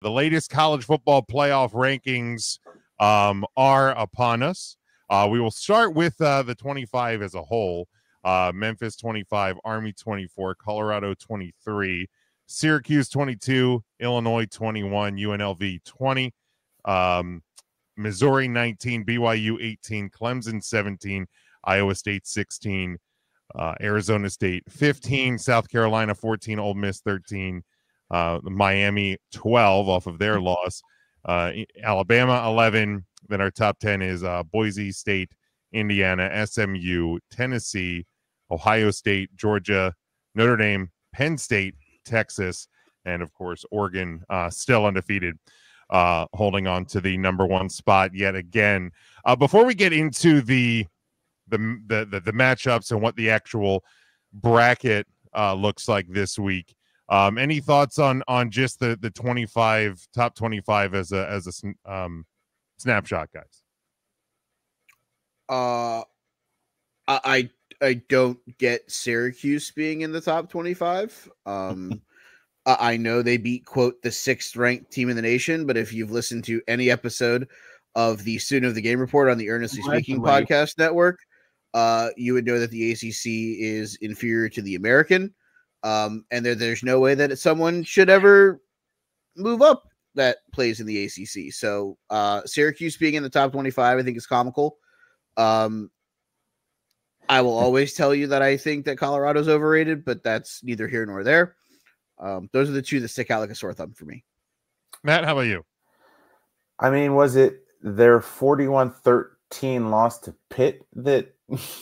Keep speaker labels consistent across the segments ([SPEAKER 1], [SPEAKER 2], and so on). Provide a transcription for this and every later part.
[SPEAKER 1] The latest college football playoff rankings are upon us. We will start with the 25 as a whole. Memphis 25, Army 24, Colorado 23, Syracuse 22, Illinois 21, UNLV 20, Missouri 19, BYU 18, Clemson 17, Iowa State 16, Arizona State 15, South Carolina 14, Ole Miss 13, Miami 12 off of their loss, Alabama 11. Then our top 10 is Boise State, Indiana, SMU, Tennessee, Ohio State, Georgia, Notre Dame, Penn State, Texas, and of course Oregon, still undefeated, holding on to the number one spot yet again. Before we get into the matchups and what the actual bracket looks like this week, any thoughts on just the top 25 as a snapshot, guys?
[SPEAKER 2] I don't get Syracuse being in the top 25. I know they beat, quote, the 6th ranked team in the nation, but if you've listened to any episode of the Student of the Game Report on the Earnestly Speaking podcast network, you would know that the ACC is inferior to the American, and there's no way that someone should ever move up that plays in the ACC. So Syracuse being in the top 25, I think is comical. I will always tell you that I think that Colorado's overrated, but that's neither here nor there. Those are the two that stick out like a sore thumb for me.
[SPEAKER 1] Matt, how about you?
[SPEAKER 3] I mean, was it their 41-13 loss to Pitt that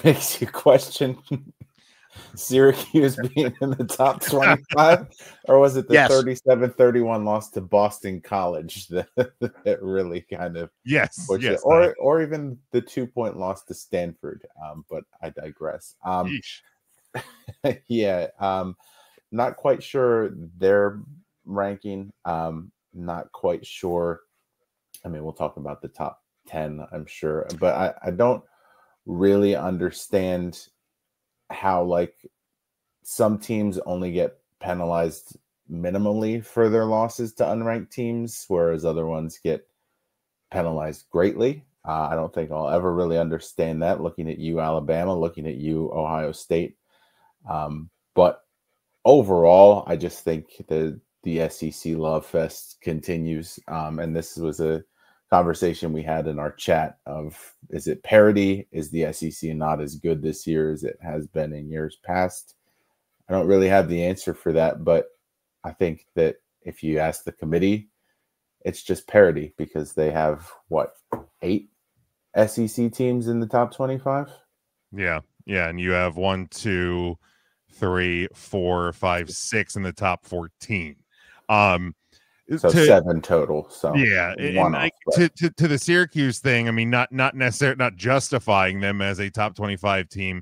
[SPEAKER 3] makes you question Syracuse being in the top 25? Or was it the 37-31 loss to Boston College that really kind of pushed it? Or even the 2-point loss to Stanford? But I digress. Not quite sure their ranking. Not quite sure. I mean, we'll talk about the top 10, I'm sure. But I don't really understand how, like, some teams only get penalized minimally for their losses to unranked teams, whereas other ones get penalized greatly. I don't think I'll ever really understand that, looking at you, Alabama, looking at you, Ohio State. But overall, I just think the SEC love fest continues. And this was a conversation we had in our chat of, is it parity? Is the SEC not as good this year as it has been in years past? I don't really have the answer for that, but I think that if you ask the committee, it's just parity because they have, 8 SEC teams in the top 25?
[SPEAKER 1] Yeah. And you have 1, 2, 3, 4, 5, 6 in the top 14.
[SPEAKER 3] So 7 total. So
[SPEAKER 1] to the Syracuse thing, I mean, not necessarily, not justifying them as a top 25 team.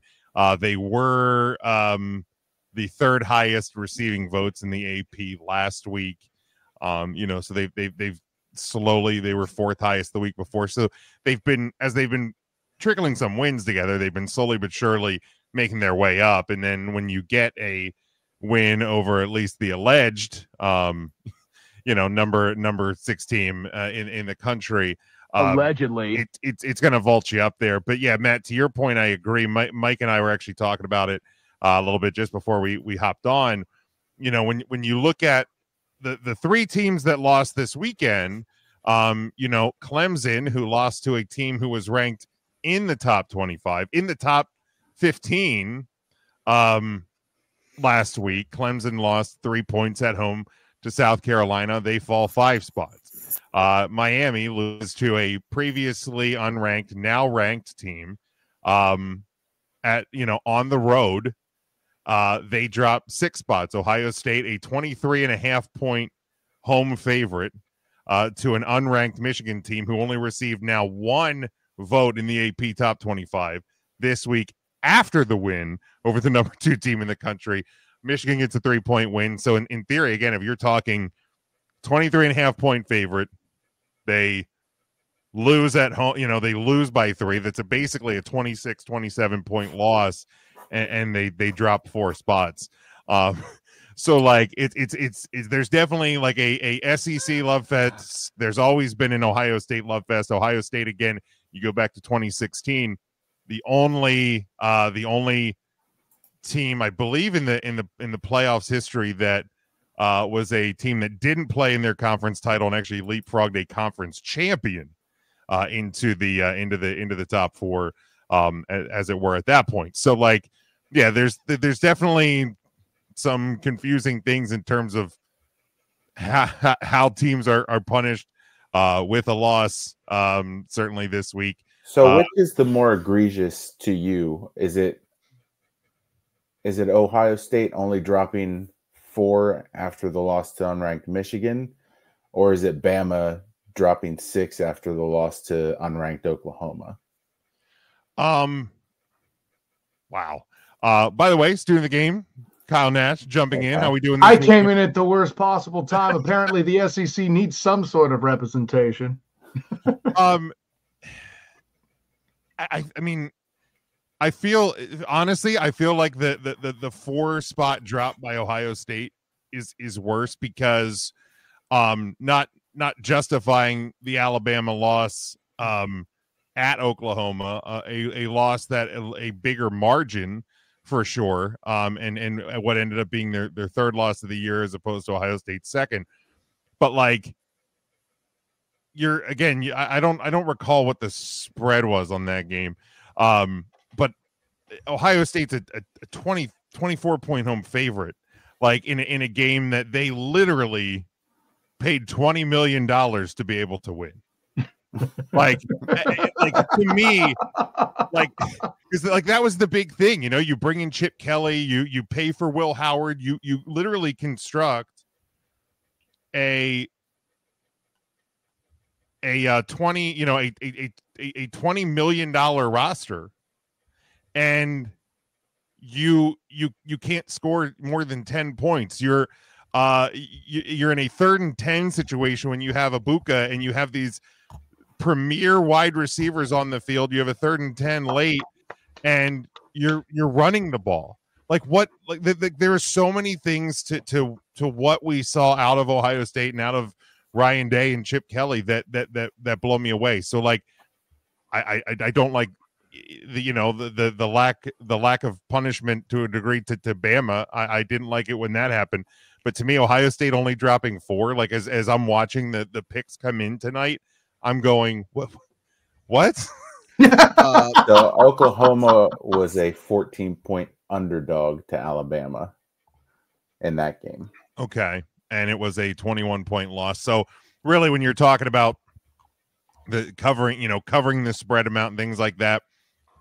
[SPEAKER 1] They were the 3rd highest receiving votes in the AP last week. So they've slowly, they were 4th highest the week before. So they've been trickling some wins together, they've been slowly but surely making their way up. And then when you get a win over at least the alleged number 6 team in the country,
[SPEAKER 4] allegedly,
[SPEAKER 1] it's going to vault you up there. But yeah, Matt, to your point, I agree. Mike and I were actually talking about it a little bit just before we hopped on. When you look at the 3 teams that lost this weekend, Clemson, who lost to a team who was ranked in the top 25, in the top 15 last week. Clemson lost 3 points at home to South Carolina. They fall 5 spots. Miami loses to a previously unranked, now ranked team on the road. They drop 6 spots. Ohio State, a 23.5 point home favorite, to an unranked Michigan team who only received now 1 vote in the AP top 25 this week after the win over the number 2 team in the country. Michigan gets a 3-point win. So in theory, again, if you're talking 23.5 point favorite, they lose at home, they lose by 3. That's basically a 26, 27 point loss. And they drop 4 spots. So like it's there's definitely like a SEC love fest. There's always been an Ohio State love fest. Ohio State, again, you go back to 2016, the only team I believe in the playoffs history that was a team that didn't play in their conference title and actually leapfrogged a conference champion into the top four, as it were, at that point. So like, yeah, there's definitely some confusing things in terms of how teams are punished with a loss, certainly this week.
[SPEAKER 3] So which is the more egregious to you? Is it Ohio State only dropping 4 after the loss to unranked Michigan, or is it Bama dropping 6 after the loss to unranked Oklahoma?
[SPEAKER 1] Wow. By the way, student of the game, Kyle Nash jumping in. How we doing?
[SPEAKER 4] I came in at the worst possible time. Apparently, the SEC needs some sort of representation.
[SPEAKER 1] I mean, I feel honestly, I feel like the 4 spot drop by Ohio State is worse because not justifying the Alabama loss at Oklahoma, a loss that a bigger margin for sure, and what ended up being their third loss of the year as opposed to Ohio State's second. But like, I don't recall what the spread was on that game, but Ohio State's a 24 point home favorite, like in a game that they literally paid $20 million to be able to win. like to me, like, because like that was the big thing, you know. You bring in Chip Kelly, you pay for Will Howard, you literally construct a $20 million roster, and you can't score more than 10 points. You're in a 3rd and 10 situation when you have Ibuka and you have these premier wide receivers on the field. You have a 3rd and 10 late, and you're running the ball. Like what? Like there are so many things to what we saw out of Ohio State and out of Ryan Day and Chip Kelly that blow me away. So like, I don't like the lack of punishment to a degree to Bama. I didn't like it when that happened. But to me, Ohio State only dropping 4, like as I'm watching the picks come in tonight, I'm going, what?
[SPEAKER 3] So Oklahoma was a 14-point underdog to Alabama in that game.
[SPEAKER 1] Okay. And it was a 21-point loss. So really, when you're talking about the covering the spread amount and things like that,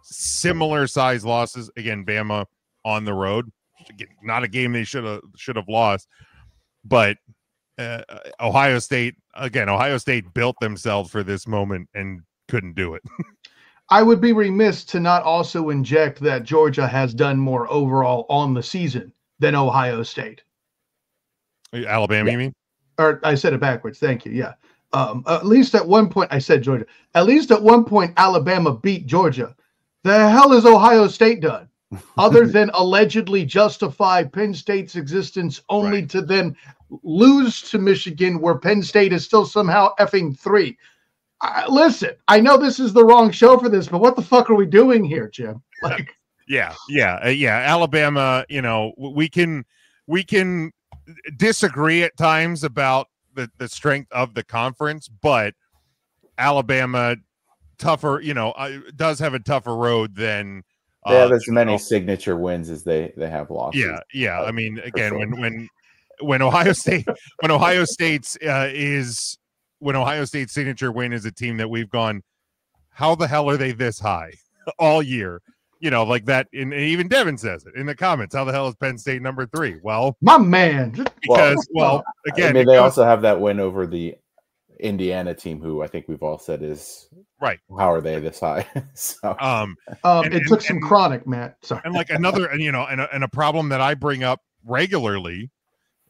[SPEAKER 1] similar size losses. Again, Bama on the road, not a game they should have lost, but Ohio State built themselves for this moment and couldn't do it.
[SPEAKER 4] I would be remiss to not also inject that Georgia has done more overall on the season than Ohio State.
[SPEAKER 1] Alabama, you mean?
[SPEAKER 4] Or I said it backwards. Thank you. Yeah. At least at one point, I said Georgia. At least at one point, Alabama beat Georgia. The hell has Ohio State done? Other than allegedly justify Penn State's existence only to then lose to Michigan, where Penn State is still somehow effing 3. Listen, I know this is the wrong show for this, but what the fuck are we doing here, Jim? Like,
[SPEAKER 1] yeah. Alabama, we can disagree at times about the strength of the conference, but Alabama tougher, does have a tougher road than
[SPEAKER 3] they have as many signature wins as they have losses.
[SPEAKER 1] Yeah. I mean, again, sure. when Ohio State's signature win is a team that we've gone, how the hell are they this high all year? Like that. And even Devin says it in the comments. How the hell is Penn State number 3? Well,
[SPEAKER 4] my man,
[SPEAKER 1] because again,
[SPEAKER 3] they also have that win over the Indiana team, who I think we've all said is
[SPEAKER 1] right.
[SPEAKER 3] How are they this high? So,
[SPEAKER 4] it took some chronic, Matt. Sorry.
[SPEAKER 1] And like another, and a problem that I bring up regularly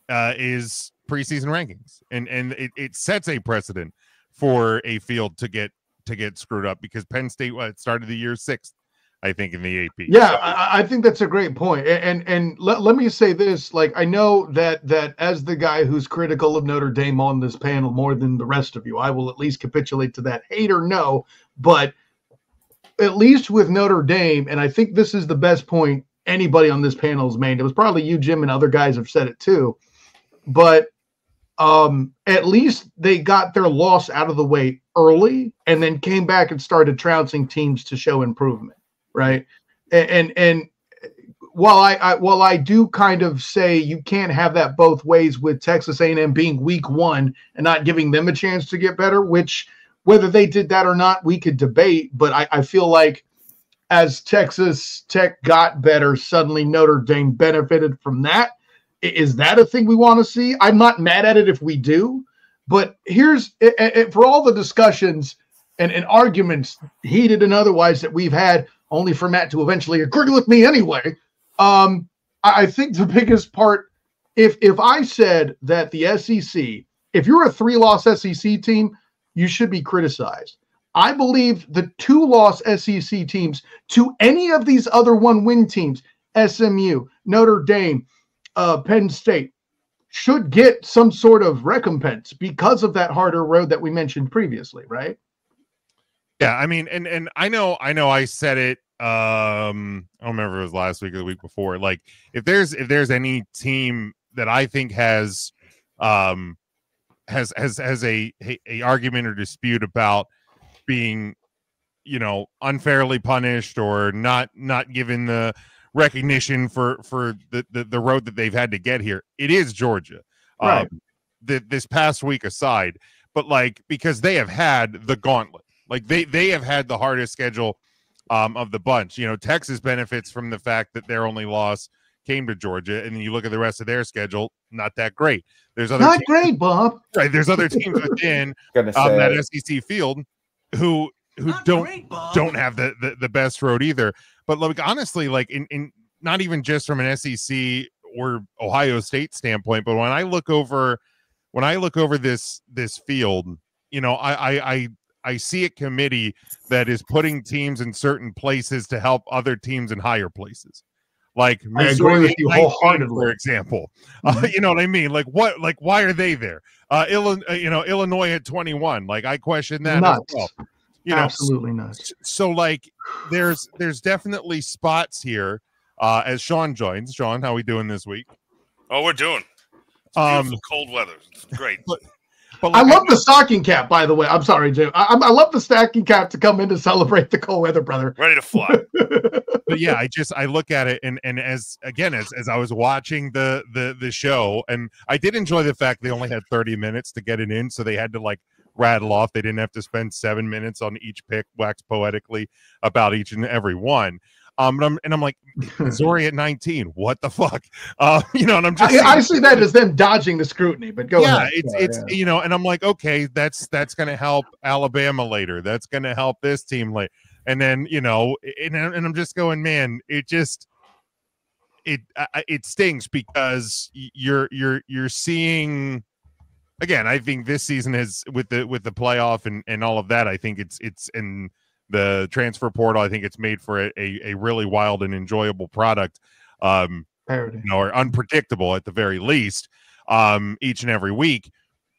[SPEAKER 1] is preseason rankings, and it sets a precedent for a field to get screwed up, because Penn State started the year 6th I think, in the AP.
[SPEAKER 4] Yeah,
[SPEAKER 1] So,
[SPEAKER 4] I think that's a great point. And let me say this, like, I know that as the guy who's critical of Notre Dame on this panel more than the rest of you, I will at least capitulate to that. Hate or no, but at least with Notre Dame, and I think this is the best point anybody on this panel has made. It was probably you, Jim, and other guys have said it too. But at least they got their loss out of the way early and then came back and started trouncing teams to show improvement, right? And while I do kind of say you can't have that both ways with Texas A&M being week one and not giving them a chance to get better, which whether they did that or not, we could debate. But I feel like as Texas Tech got better, suddenly Notre Dame benefited from that. Is that a thing we want to see? I'm not mad at it if we do, but here's for all the discussions and arguments, heated and otherwise, that we've had, only for Matt to eventually agree with me anyway. I think the biggest part, if I said that the SEC, if you're a 3-loss SEC team, you should be criticized. I believe the 2-loss SEC teams to any of these other 1-win teams, SMU, Notre Dame, Penn State, should get some sort of recompense because of that harder road that we mentioned previously, right?
[SPEAKER 1] Yeah, I mean, and I know I said it. I don't remember if it was last week or the week before. Like, if there's any team that I think has a argument or dispute about being, unfairly punished or not given the recognition for the road that they've had to get here, it is Georgia.
[SPEAKER 4] Right.
[SPEAKER 1] This past week aside, but like, because they have had the gauntlet, like they have had the hardest schedule of the bunch. Texas benefits from the fact that their only loss came to Georgia, and then you look at the rest of their schedule, not that great. There's other
[SPEAKER 4] not
[SPEAKER 1] teams,
[SPEAKER 4] great, Bob.
[SPEAKER 1] Right? There's other teams within that SEC field who don't have the best road either. But like, honestly, like in not even just from an SEC or Ohio State standpoint, but when I look over this field, I see a committee that is putting teams in certain places to help other teams in higher places. Like Missouri,
[SPEAKER 4] I agree with you wholeheartedly.
[SPEAKER 1] For example, you know what I mean? Like what? Like why are they there? Illinois at 21. Like I question that
[SPEAKER 4] nuts.
[SPEAKER 1] as well.
[SPEAKER 4] Absolutely nuts.
[SPEAKER 1] So like, there's definitely spots here. As Sean joins, Sean, how we doing this week?
[SPEAKER 5] Oh, we're doing. It's beautiful cold weather. It's great.
[SPEAKER 1] But
[SPEAKER 4] I love the stocking cap, by the way. I'm sorry, Jim. I love the stocking cap to come in to celebrate the cold weather, brother.
[SPEAKER 5] Ready to fly.
[SPEAKER 1] But yeah, I look at it and as I was watching the show, and I did enjoy the fact they only had 30 minutes to get it in, so they had to like rattle off. They didn't have to spend 7 minutes on each pick, wax poetically about each and every one. And I'm like, Missouri at 19. What the fuck? And I'm just
[SPEAKER 4] I see that as them dodging the scrutiny, but go ahead.
[SPEAKER 1] It's and I'm like, okay, that's going to help Alabama later. That's going to help this team later. And then, and I'm just going, man, it stings because you're seeing. Again, I think this season is with the playoff and all of that. I think it's in the transfer portal. I think it's made for a really wild and enjoyable product, or unpredictable at the very least, each and every week.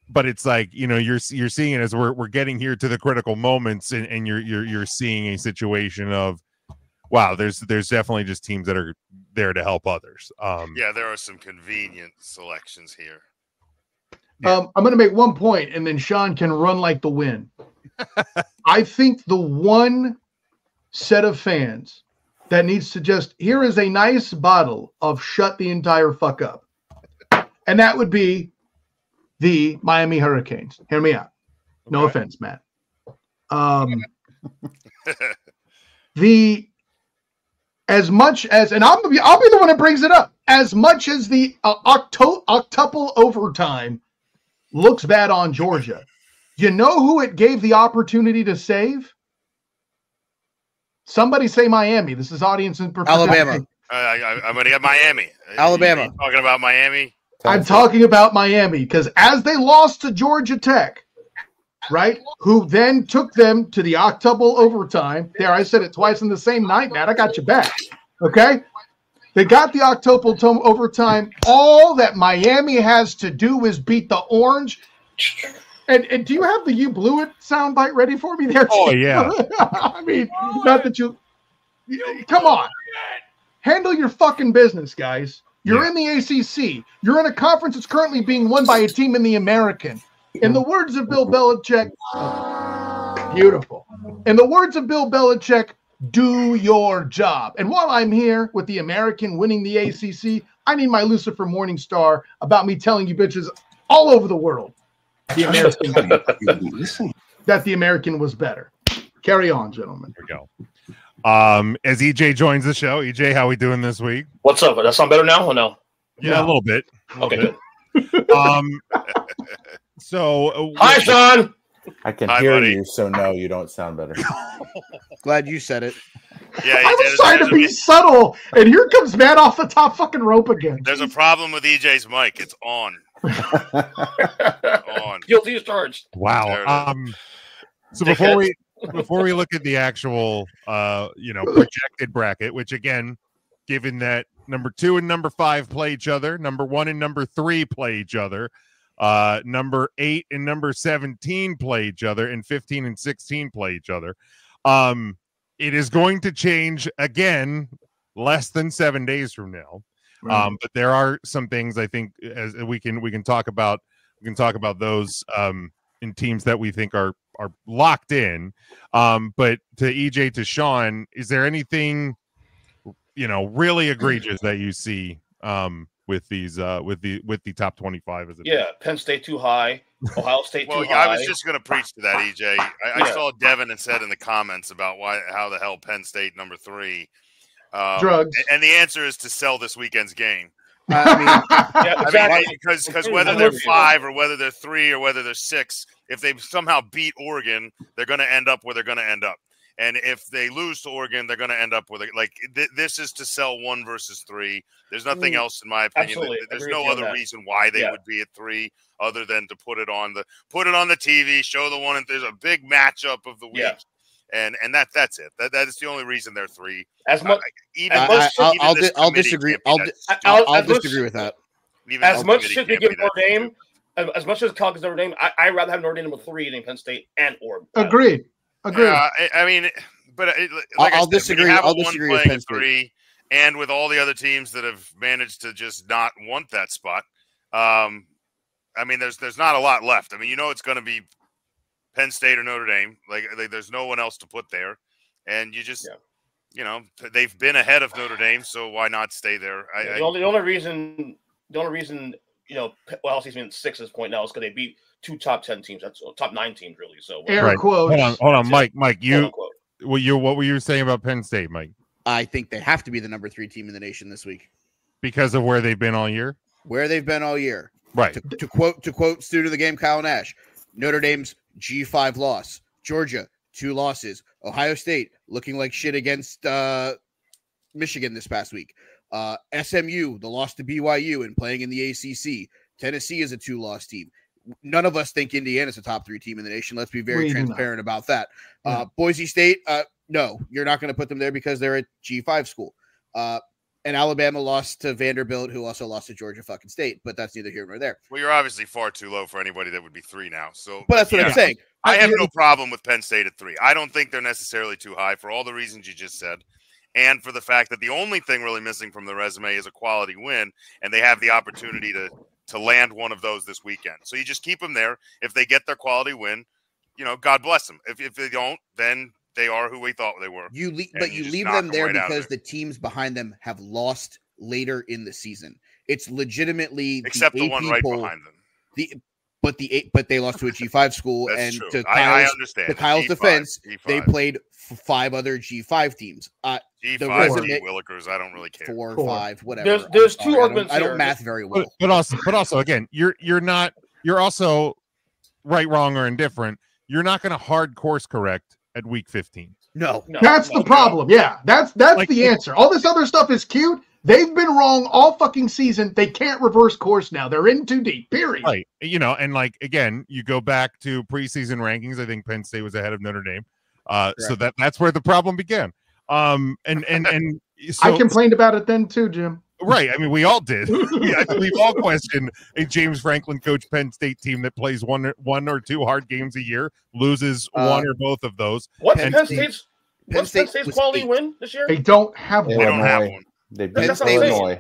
[SPEAKER 1] But it's like you're seeing it as we're getting here to the critical moments, and you're seeing a situation of wow. There's definitely just teams that are there to help others.
[SPEAKER 5] Yeah, there are some convenient selections here.
[SPEAKER 4] I'm going to make one point, and then Sean can run like the wind. I think the one set of fans that needs to just, here is a nice bottle of shut the entire fuck up. And that would be the Miami Hurricanes. Hear me out. No offense, Matt. As much as, and I'll be the one that brings it up, as much as the octuple overtime looks bad on Georgia, you know who it gave the opportunity to save? Somebody say Miami. This is audience in
[SPEAKER 2] Alabama.
[SPEAKER 5] I'm going to get Miami.
[SPEAKER 2] Alabama.
[SPEAKER 5] Talking about Miami?
[SPEAKER 4] I'm talking about Miami because as they lost to Georgia Tech, right? Who then took them to the octuple overtime. There, I said it twice in the same night, Matt. I got your back. Okay? They got the octuple overtime. All that Miami has to do is beat the Orange. And do you have the "You Blew It" soundbite ready for me there?
[SPEAKER 1] Oh, yeah.
[SPEAKER 4] I mean, not that you come on. Handle your fucking business, guys. You're in the ACC. You're in a conference that's currently being won by a team in the American. In the words of Bill Belichick, beautiful. In the words of Bill Belichick, do your job. And while I'm here with the American winning the ACC, I need my Lucifer Morningstar about me telling you bitches all over the world the American that the American was better. Carry on, gentlemen.
[SPEAKER 1] Here we go. As EJ joins the show, EJ, how we doing this week?
[SPEAKER 6] What's up? Does that sound better now or no?
[SPEAKER 1] Yeah, a little bit.
[SPEAKER 6] Okay.
[SPEAKER 1] So
[SPEAKER 6] Hi, Sean.
[SPEAKER 3] I can
[SPEAKER 5] Hi,
[SPEAKER 3] hear
[SPEAKER 5] buddy.
[SPEAKER 3] you, so no, you don't sound better.
[SPEAKER 2] Glad you said it.
[SPEAKER 5] Yeah,
[SPEAKER 4] I was trying to be subtle, and here comes Matt off the top fucking rope again.
[SPEAKER 5] There's a problem with EJ's mic. It's on. On.
[SPEAKER 6] Guilty as charged.
[SPEAKER 1] wow. So before we look at the actual projected bracket, which again, given that number 2 and number 5 play each other, number 1 and number 3 play each other, number 8 and number 17 play each other, and 15 and 16 play each other. It is going to change again less than 7 days from now. But there are some things I think as we can talk about. We can talk about those in teams that we think are locked in. But to EJ, to Sean, is there anything really egregious that you see with these with the top 25? As
[SPEAKER 6] Penn State too high, Ohio State too high.
[SPEAKER 5] I was just going to preach to that, EJ. I saw Devin had said in the comments about how the hell Penn State number 3.
[SPEAKER 4] Drugs.
[SPEAKER 5] And the answer is to sell this weekend's game.
[SPEAKER 6] Exactly.
[SPEAKER 5] Because whether they're 5 or whether they're 3 or whether they're 6, if they somehow beat Oregon, they're going to end up where they're going to end up. And if they lose to Oregon, they're going to end up with this is to sell 1 versus 3. There's nothing else, in my opinion.
[SPEAKER 6] Absolutely.
[SPEAKER 5] There's no other reason why they would be at 3 other than to put it on the TV, show the one, and there's a big matchup of the week. Yeah. And that's it. That is the only reason they're 3.
[SPEAKER 2] I'll disagree. I'll disagree with that.
[SPEAKER 6] As much shit they give Notre Dame, as much as talk as Notre Dame, I'd rather have Notre Dame number 3 than Penn State and Oregon.
[SPEAKER 4] Agreed.
[SPEAKER 5] I mean, but
[SPEAKER 2] I'll disagree. I'll disagree with Penn State.
[SPEAKER 5] 3, and with all the other teams that have managed to just not want that spot. I mean, there's not a lot left. I mean, it's going to be Penn State or Notre Dame. Like there's no one else to put there, and you just, they've been ahead of Notre Dame, so why not stay there?
[SPEAKER 6] The only reason, LSU's in 6 at this point now is because they beat 2 top 10 teams. That's top 9 teams, really. So
[SPEAKER 4] quotes.
[SPEAKER 1] Hold on, Mike. What were you saying about Penn State, Mike?
[SPEAKER 2] I think they have to be the number 3 team in the nation this week
[SPEAKER 1] because of where they've been all year. Right.
[SPEAKER 2] To quote student of the game Kyle Nash, Notre Dame's G5 loss, Georgia 2 losses, Ohio State looking like shit against Michigan this past week, SMU the loss to BYU and playing in the ACC, Tennessee is a 2-loss team. None of us think Indiana's a top 3 team in the nation. Let's be very transparent about that. Boise State, no, you're not going to put them there because they're a G5 school. And Alabama lost to Vanderbilt, who also lost to Georgia fucking State, but that's neither here nor there.
[SPEAKER 5] Well, you're obviously far too low for anybody that would be 3 now.
[SPEAKER 2] But that's what I'm saying.
[SPEAKER 5] I have no problem with Penn State at 3. I don't think they're necessarily too high for all the reasons you just said, and for the fact that the only thing really missing from the resume is a quality win, and they have the opportunity to land one of those this weekend. So you just keep them there. If they get their quality win, God bless them. If they don't, then they are who we thought they were.
[SPEAKER 2] You leave them there because the teams behind them have lost later in the season. It's legitimately
[SPEAKER 5] except the one right behind them.
[SPEAKER 2] But they lost to a G5 school.
[SPEAKER 5] That's
[SPEAKER 2] and
[SPEAKER 5] true.
[SPEAKER 2] I
[SPEAKER 5] understand.
[SPEAKER 2] To Kyle's
[SPEAKER 5] G5,
[SPEAKER 2] defense,
[SPEAKER 5] G5.
[SPEAKER 2] they played 5 other G5 teams.
[SPEAKER 5] G5, Willikers, I don't really care.
[SPEAKER 2] 4 or 5, whatever.
[SPEAKER 6] There's 2 arguments.
[SPEAKER 2] I don't math very well.
[SPEAKER 1] But also again, you're also right, wrong, or indifferent. You're not going to hard course correct at week 15.
[SPEAKER 2] No.
[SPEAKER 4] That's the problem. Yeah, that's the answer. All this other stuff is cute. They've been wrong all fucking season. They can't reverse course now. They're in too deep, period.
[SPEAKER 1] Right. And like, again, you go back to preseason rankings. I think Penn State was ahead of Notre Dame. So that's where the problem began. And so,
[SPEAKER 4] I complained about it then too, Jim.
[SPEAKER 1] Right. I mean, we all did. I think we've all questioned a James Franklin coach Penn State team that plays one or two hard games a year, loses one or both of those.
[SPEAKER 6] What's Penn State's quality win this year?
[SPEAKER 4] They don't have one.
[SPEAKER 5] They don't have one.
[SPEAKER 3] They beat Illinois.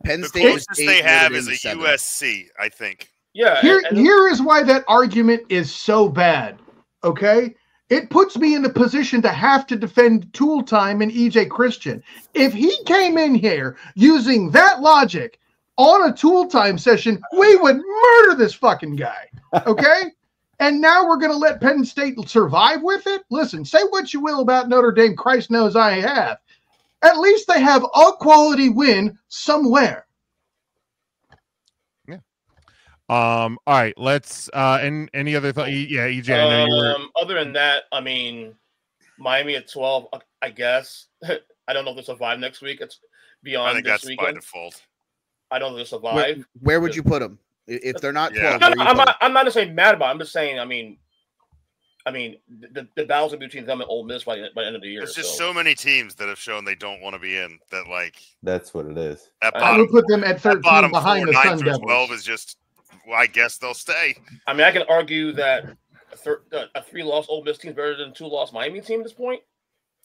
[SPEAKER 2] Penn
[SPEAKER 5] The
[SPEAKER 2] State was
[SPEAKER 5] closest they have is a
[SPEAKER 2] 7.
[SPEAKER 5] USC, I think.
[SPEAKER 6] Yeah.
[SPEAKER 4] Here is why that argument is so bad. Okay? It puts me in the position to have to defend Tool Time and EJ Christian. If he came in here using that logic on a Tool Time session, we would murder this fucking guy. Okay? And now we're going to let Penn State survive with it? Listen, say what you will about Notre Dame. Christ knows I have. At least they have a quality win somewhere.
[SPEAKER 1] All right, let's and any other thought? Yeah, EJ, I know you were.
[SPEAKER 6] Other than that, I mean, Miami at 12, I guess. I don't know if they'll survive next week. It's beyond
[SPEAKER 5] I think
[SPEAKER 6] this
[SPEAKER 5] that's
[SPEAKER 6] weekend.
[SPEAKER 5] by default.
[SPEAKER 6] I don't think they'll survive.
[SPEAKER 2] Where would you put them if they're not 12?
[SPEAKER 6] No, I'm not saying mad about it. I'm just saying, I mean, the battles in between them and Ole Miss by the end of the year.
[SPEAKER 5] There's just so many teams that have shown they don't want to be in that, like.
[SPEAKER 3] That's what it is.
[SPEAKER 4] I would put them at 13 behind the Sun Devils.
[SPEAKER 5] 12 is just. Well, I guess they'll stay.
[SPEAKER 6] I mean, I can argue that a 3-loss Ole Miss team is better than a 2-loss Miami team at this point.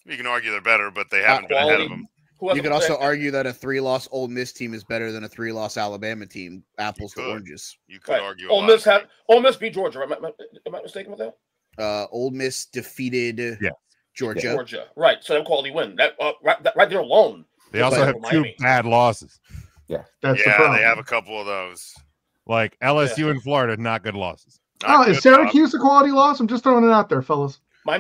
[SPEAKER 5] You can argue they're better, but they haven't been ahead of them.
[SPEAKER 2] You could also argue that a 3-loss Ole Miss team is better than a 3-loss Alabama team. Apples to oranges.
[SPEAKER 5] You could argue.
[SPEAKER 6] Ole Miss beat Georgia. Right? Am I mistaken with that?
[SPEAKER 2] Ole Miss defeated Georgia.
[SPEAKER 6] Georgia, right? So that quality win. That right there alone.
[SPEAKER 1] They also have two bad losses.
[SPEAKER 3] Yeah,
[SPEAKER 4] that's the problem.
[SPEAKER 5] They have a couple of those.
[SPEAKER 1] Like LSU and Florida, not good losses.
[SPEAKER 4] Is Syracuse a quality loss? I'm just throwing it out there, fellas.
[SPEAKER 3] Now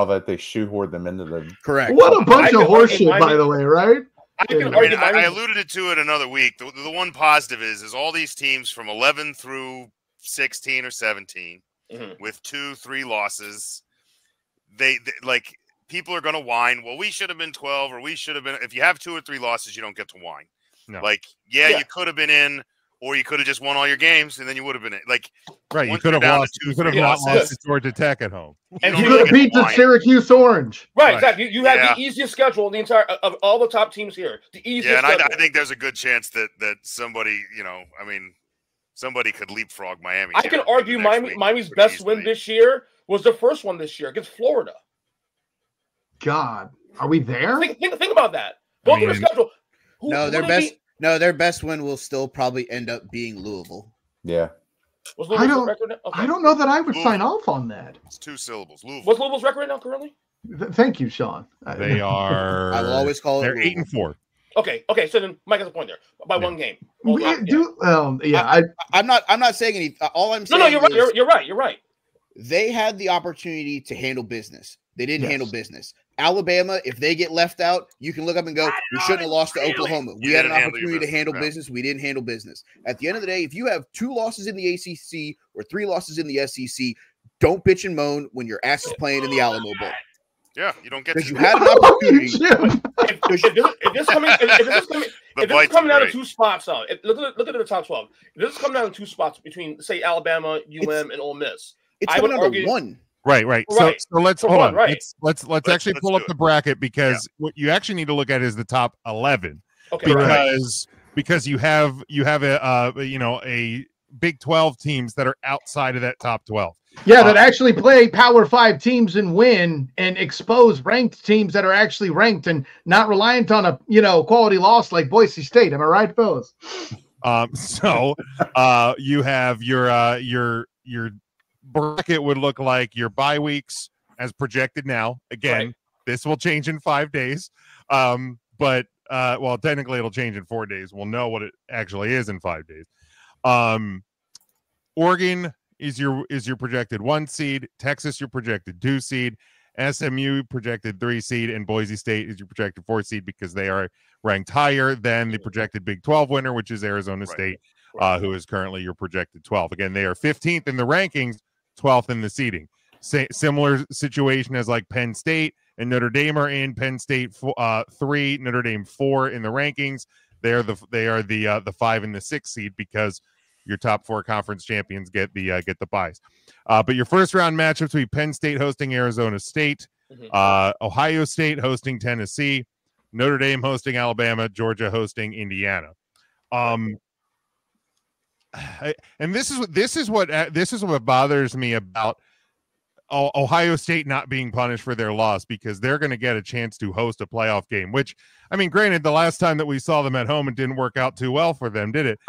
[SPEAKER 3] that they shoehorned them into the
[SPEAKER 2] correct.
[SPEAKER 4] What a bunch of horseshit, by the way, right?
[SPEAKER 5] I alluded to it another week. The one positive is all these teams from 11 through 16 or 17 with 2-3 losses. They like people are going to whine. Well, we should have been 12, or we should have been. If you have 2 or 3 losses, you don't get to whine. No. Like, you could have been in, or you could have just won all your games, and then you would have been in. Like,
[SPEAKER 1] right, you could have lost. You could have not lost to Georgia Tech at home,
[SPEAKER 4] and you could have beat the Syracuse Orange.
[SPEAKER 6] Right, exactly. You had the easiest schedule in the entire of all the top teams here. The easiest.
[SPEAKER 5] Yeah, and I think there's a good chance that somebody, somebody could leapfrog Miami.
[SPEAKER 6] I can argue Miami's best win this year was the first one this year against Florida.
[SPEAKER 4] God, are we there?
[SPEAKER 6] Think about that. Go through the schedule.
[SPEAKER 2] Their best win will still probably end up being Louisville.
[SPEAKER 3] Yeah.
[SPEAKER 4] I don't know that I would sign off on that.
[SPEAKER 5] It's 2 syllables. Louisville.
[SPEAKER 6] What's Louisville's record right now currently?
[SPEAKER 4] Thank you, Sean.
[SPEAKER 1] They are.
[SPEAKER 2] I will always call it.
[SPEAKER 1] They're 8-4.
[SPEAKER 6] Okay. So then Mike has a point there by one game.
[SPEAKER 2] I'm not saying anything. All I'm saying.
[SPEAKER 6] No, you're right. You're right.
[SPEAKER 2] They had the opportunity to handle business. They didn't handle business. Alabama, if they get left out, you can look up and go, we shouldn't have lost to Oklahoma. We had an opportunity to handle business. We didn't handle business. At the end of the day, if you have 2 losses in the ACC or 3 losses in the SEC, don't bitch and moan when your ass is playing in the Alamo Bowl.
[SPEAKER 5] Yeah, you don't get
[SPEAKER 2] because you had an opportunity.
[SPEAKER 6] If this is coming down to 2 spots, look at the top 12. If this is coming down to 2 spots between, say, Alabama, and Ole Miss,
[SPEAKER 2] I would argue 1.
[SPEAKER 1] Right. So let's hold on.
[SPEAKER 6] Right.
[SPEAKER 1] Let's actually pull up the bracket because what you actually need to look at is the top 11.
[SPEAKER 6] Okay.
[SPEAKER 1] Because you have a Big 12 teams that are outside of that top 12.
[SPEAKER 4] Yeah, that actually play Power 5 teams and win and expose ranked teams that are actually ranked and not reliant on a quality loss like Boise State. Am I right, fellas?
[SPEAKER 1] So you have your bracket would look like your bye weeks as projected now. Again, This will change in 5 days. But technically it'll change in 4 days. We'll know what it actually is in 5 days. Oregon is your projected 1 seed, Texas your projected 2 seed, SMU projected 3 seed, and Boise State is your projected 4 seed because they are ranked higher than the projected Big 12 winner, which is Arizona State, who is currently your projected 12. Again, they are 15th in the rankings, 12th in the seeding. Similar situation as like Penn State and Notre Dame are in. Penn State 3, Notre Dame 4 in the rankings. They are the 5 and the 6 seed because your top 4 conference champions get the buys. But your first round matchups will be Penn State hosting Arizona State, Ohio State hosting Tennessee, Notre Dame hosting Alabama, Georgia hosting Indiana. And this is what bothers me about Ohio State not being punished for their loss, because they're going to get a chance to host a playoff game, which, I mean, granted, the last time that we saw them at home, it didn't work out too well for them, did it?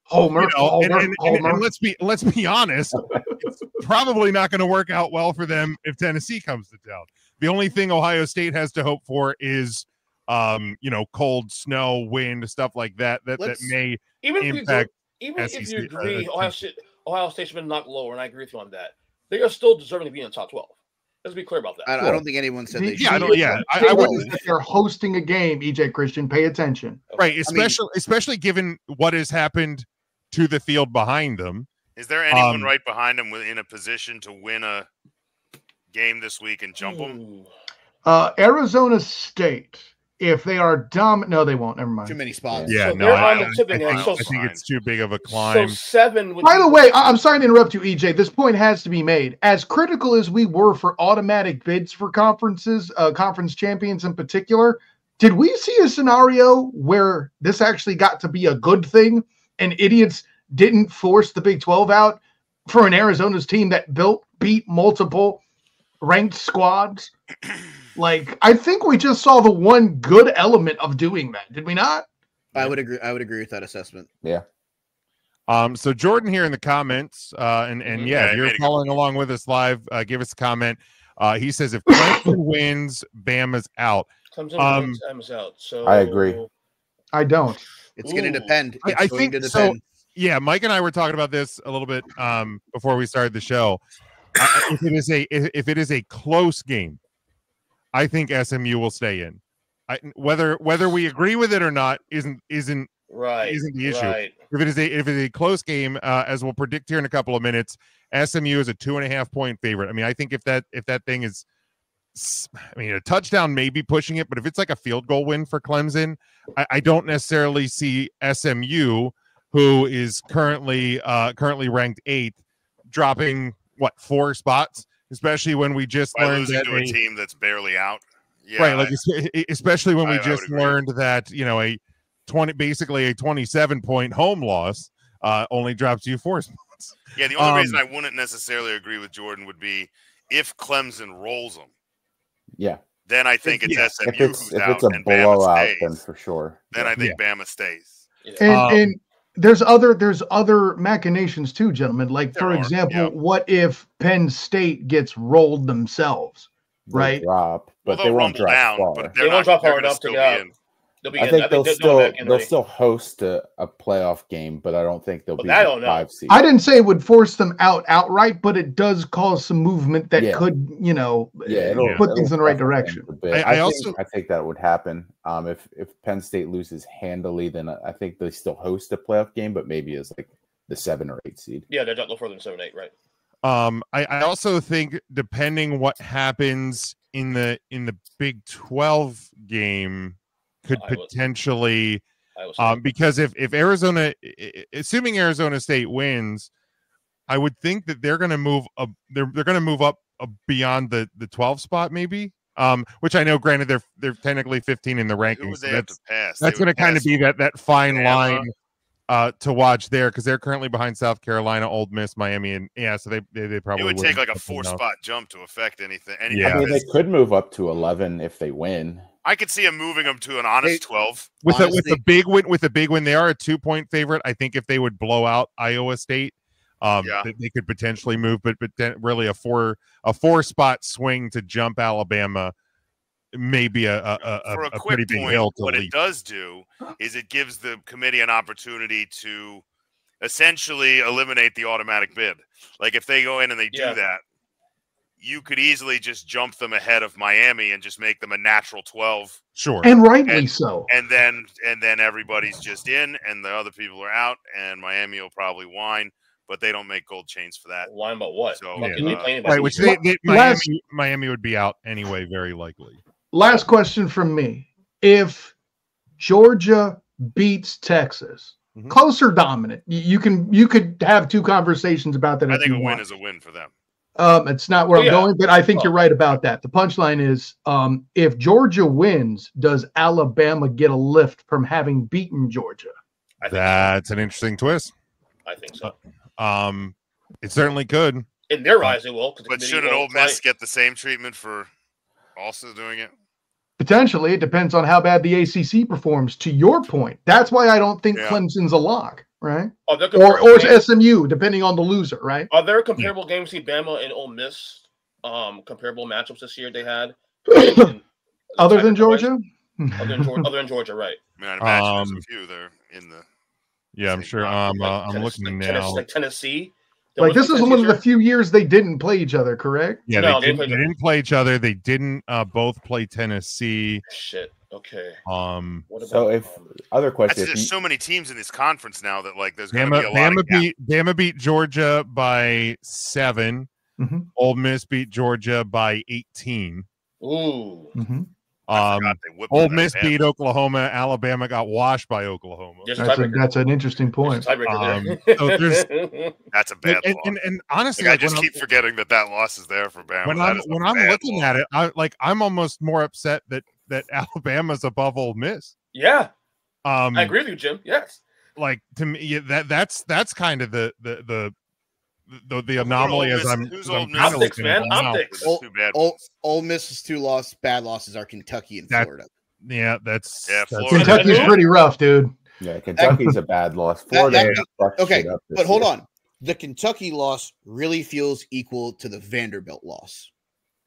[SPEAKER 4] Homer,
[SPEAKER 1] and let's be honest, it's probably not going to work out well for them if Tennessee comes to town. The only thing Ohio State has to hope for is, cold, snow, wind, stuff like that may impact.
[SPEAKER 6] Even if you agree, Ohio State should have been knocked lower, and I agree with you on that. They are still deserving to be in the top 12. Let's be clear about that.
[SPEAKER 2] I don't think anyone said they should.
[SPEAKER 4] I wouldn't. If they're hosting a game, EJ Christian, pay attention.
[SPEAKER 1] Right, especially given what has happened to the field behind them.
[SPEAKER 5] Is there anyone right behind them in a position to win a game this week and jump them?
[SPEAKER 4] Arizona State. If they are dumb, no, they won't. Never mind.
[SPEAKER 2] Too many spots.
[SPEAKER 1] Yeah,
[SPEAKER 6] so
[SPEAKER 1] no, I think it's too big of a climb.
[SPEAKER 6] So 7.
[SPEAKER 4] By the way, I'm sorry to interrupt you, EJ. This point has to be made. As critical as we were for automatic bids for conferences, conference champions in particular, did we see a scenario where this actually got to be a good thing and idiots didn't force the Big 12 out for an Arizona's team that beat multiple ranked squads? Like, I think we just saw the one good element of doing that, did we not?
[SPEAKER 2] I would agree with that assessment.
[SPEAKER 3] Yeah.
[SPEAKER 1] So Jordan here in the comments, if you're following along with us live, give us a comment. He says if Clemson wins, Bama's out.
[SPEAKER 6] Clemson wins, Bama's out. So
[SPEAKER 3] I agree.
[SPEAKER 4] I don't.
[SPEAKER 2] It's going to depend.
[SPEAKER 1] I think so. Yeah, Mike and I were talking about this a little bit before we started the show. If it is a close game, I think SMU will stay in. Whether we agree with it or not isn't the issue. Right. If it is a close game, as we'll predict here in a couple of minutes, SMU is a 2.5 point favorite. I mean, I think if that thing is, a touchdown may be pushing it, but if it's like a field goal win for Clemson, I don't necessarily see SMU, who is currently ranked 8th, dropping 4 spots. Especially when we just learned that
[SPEAKER 5] a team that's barely out,
[SPEAKER 1] right? Like especially when we just learned that basically a 27-point home loss only drops you 4 spots.
[SPEAKER 5] Yeah, the only reason I wouldn't necessarily agree with Jordan would be if Clemson rolls them.
[SPEAKER 3] Yeah,
[SPEAKER 5] then I think it's SMU who's out.
[SPEAKER 3] If it's a blowout, then for sure.
[SPEAKER 5] Then I think Bama stays.
[SPEAKER 4] Yeah. And there's other machinations too, gentlemen. Like, for example, what if Penn State gets rolled themselves, right?
[SPEAKER 3] Drop, but they won't drop
[SPEAKER 5] down.
[SPEAKER 3] far.
[SPEAKER 5] But
[SPEAKER 6] they won't drop hard enough to get in.
[SPEAKER 3] I think they'll still host a playoff game, but I don't think they'll be the 5 seed.
[SPEAKER 4] I didn't say it would force them out outright, but it does cause some movement that could, put things in the right direction.
[SPEAKER 3] I think that would happen. If Penn State loses handily, then I think they still host a playoff game, but maybe as like the 7 or 8 seed.
[SPEAKER 6] Yeah, they're not no further than 7 or 8, right?
[SPEAKER 1] I also think depending what happens in the Big 12 game could potentially because if Arizona, assuming Arizona State wins, I would think that they're going to move up. They're going to move up beyond the 12 spot, maybe. Which I know, granted, they're technically 15 in the rankings. So that's going to kind of be that fine line to watch there, because they're currently behind South Carolina, Ole Miss, Miami, and so they probably
[SPEAKER 5] it would take like a 4-spot jump to affect anything.
[SPEAKER 3] I mean, they could move up to 11 if they win.
[SPEAKER 5] I could see them moving them to an honest 12
[SPEAKER 1] with a big win. With a big win, they are a 2-point favorite. I think if they would blow out Iowa State, they could potentially move. But then really a 4-spot swing to jump Alabama may be a pretty big hill to
[SPEAKER 5] what
[SPEAKER 1] leap.
[SPEAKER 5] It does do is it gives the committee an opportunity to essentially eliminate the automatic bid. Like if they go in and they do that, you could easily just jump them ahead of Miami and just make them a natural 12.
[SPEAKER 1] Sure.
[SPEAKER 4] And rightly so.
[SPEAKER 5] And then everybody's just in and the other people are out, and Miami will probably whine. but they don't make gold chains for that.
[SPEAKER 6] Lying about what?
[SPEAKER 5] So,
[SPEAKER 1] right, which Miami would be out anyway, very likely.
[SPEAKER 4] Last question from me. If Georgia beats Texas, close or dominant, you could have two conversations about that.
[SPEAKER 5] I think a win is a win for them.
[SPEAKER 4] It's not where I'm going, but I think you're right about that. The punchline is, if Georgia wins, does Alabama get a lift from having beaten Georgia?
[SPEAKER 1] That's an interesting twist.
[SPEAKER 6] I think so.
[SPEAKER 1] It certainly could.
[SPEAKER 6] In their eyes, it will.
[SPEAKER 5] But should an Ole Miss get the same treatment for also doing it?
[SPEAKER 4] Potentially. It depends on how bad the ACC performs. To your point, that's why I don't think Clemson's a lock. Right, or SMU, depending on the loser, right?
[SPEAKER 6] Are there comparable games to Bama and Ole Miss? Comparable matchups this year they had,
[SPEAKER 4] other than Georgia.
[SPEAKER 6] Other than Georgia, right?
[SPEAKER 5] I imagine there's a few there in the.
[SPEAKER 1] Yeah, I'm sure. I'm looking now.
[SPEAKER 6] Like Tennessee.
[SPEAKER 4] Like this is one of the few years they didn't play each other, correct?
[SPEAKER 1] Yeah, they didn't play each other. They didn't both play Tennessee.
[SPEAKER 6] Shit. Okay.
[SPEAKER 3] So if other questions,
[SPEAKER 5] there's so many teams in this conference now that like there's going to be a lot of
[SPEAKER 1] Bama beat Georgia by 7. Ole Miss beat Georgia by 18.
[SPEAKER 6] Ooh.
[SPEAKER 1] Ole Miss beat Oklahoma. Alabama got washed by Oklahoma.
[SPEAKER 4] That's an interesting point.
[SPEAKER 5] That's a bad loss.
[SPEAKER 1] And honestly,
[SPEAKER 5] I just keep forgetting that loss is there for Bama.
[SPEAKER 1] When I'm looking at it, I'm almost more upset that Alabama's above Ole Miss.
[SPEAKER 6] Yeah. I agree with you, Jim. Yes.
[SPEAKER 1] Like to me, that's kind of the anomaly as I'm
[SPEAKER 6] optics, man. Optics.
[SPEAKER 2] Ole Miss's 2 bad losses are Kentucky and Florida.
[SPEAKER 1] Yeah, that's
[SPEAKER 4] Kentucky's pretty rough, dude.
[SPEAKER 3] Yeah, Kentucky's a bad loss. Florida.
[SPEAKER 2] Okay, but hold on. The Kentucky loss really feels equal to the Vanderbilt loss.